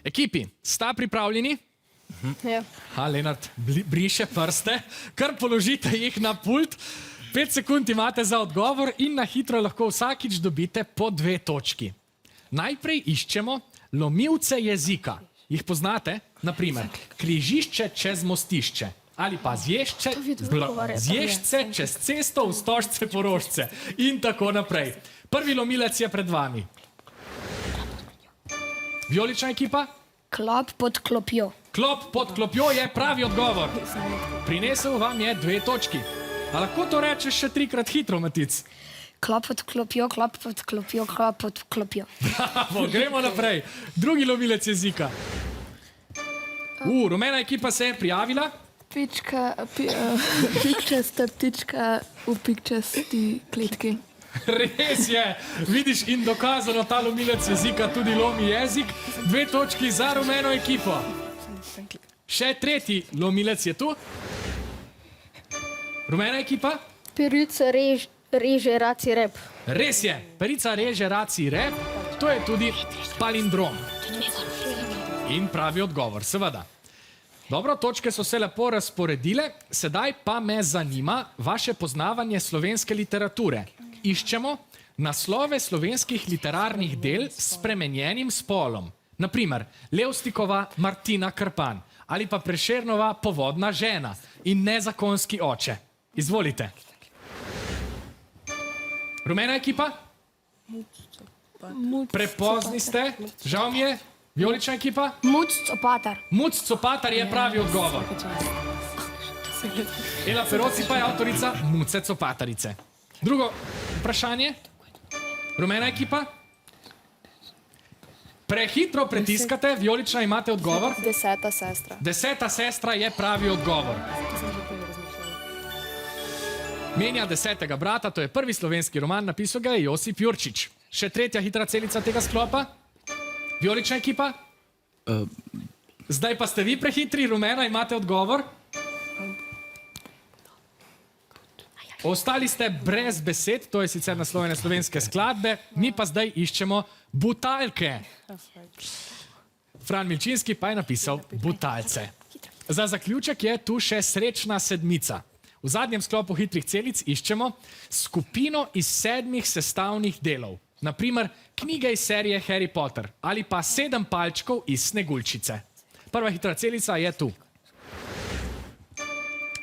Ekipi, sta pripravljeni? Ja. Lenart briše prste, kar položite jih na pult. 5 sekund imate za odgovor in na hitro lahko vsakič dobite po 2 točki. Najprej iščemo lomilce jezika. Jih poznate? Naprimer, križišče čez mostišče. Ali pa zježce čez cesto, vstožce, porožce. In tako naprej. Prvi lomilec je pred vami. Vijolična ekipa? Klop pod klopjo. Klop pod klopjo je pravi odgovor. Prinesel vam je 2 točki. A lahko to rečeš še 3-krat hitro, Matic? Klop pod klopjo, klop pod klopjo, klop pod klopjo. Bravo, gremo naprej. Drugi lomilec jezika. Rumena ekipa se je prijavila. Pikčasta ptička v pikčasti kletki. Res je. Vidiš, in dokazano ta lomilec jezika tudi lomi jezik. 2 točki za rumeno ekipo. Še tretji lomilec je tu. Rumena ekipa? Perica reže raci rep. Res je. Perica reže raci rep. To je tudi palindrom. In pravi odgovor, seveda. Dobro, točke so se lepo razporedile. Sedaj pa me zanima vaše poznavanje slovenske literature. Iščemo naslove slovenskih literarnih del s spremenjenim spolom. Naprimer, Levstikova Martina Krpan ali pa Prešernova Povodna žena in Nezakonski oče. Izvolite. Rumena ekipa? Prepozni ste. Žal mi je. Vijolična ekipa? Muc copatar. Muc copatar je pravi odgovor. Ela Feroci pa je avtorica Muce copatarice. Drugo vprašanje. Rumena ekipa? Prehitro pritiskate, Vijolična imate odgovor. 10. sestra. 10. sestra je pravi odgovor. Menja 10. brata, to je prvi slovenski roman, napisal ga je Josip Jurčič. Še tretja hitra celica tega sklopa. Vijolična ekipa? Zdaj pa ste vi prehitri, rumena imate odgovor. Ostali ste brez besed, to je sicer naslovljene slovenske skladbe, mi pa zdaj iščemo butalke. Fran Milčinski pa je napisal butalce. Za zaključek je tu še srečna sedmica. V zadnjem sklopu hitrih celic iščemo skupino iz 7 sestavnih delov. Naprimer, knjige iz serije Harry Potter ali pa 7 palčkov iz Sneguljčice. Prva hitra celica je tu.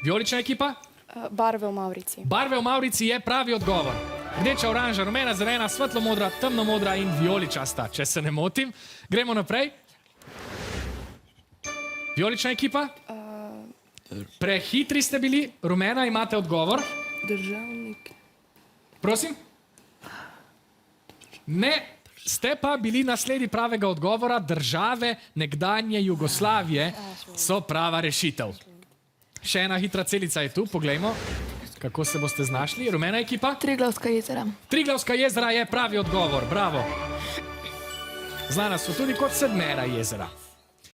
Vijolična ekipa? Barve v Mavrici. Barve v Mavrici je pravi odgovor. Rdeča, oranža, rumena, zelena, svetlomodra, temnomodra in vijoličasta, če se ne motim. Gremo naprej. Vijolična ekipa? Prehitri ste bili, rumena imate odgovor. Državnik. Prosim? Ne, ste pa bili nasledi pravega odgovora. Države nekdanje Jugoslavije so prava rešitev. Še ena hitra celica je tu, poglejmo, kako se boste znašli. Rumena ekipa? Triglavska jezera. Triglavska jezera je pravi odgovor, bravo. Znana so tudi kot Sedmera jezera.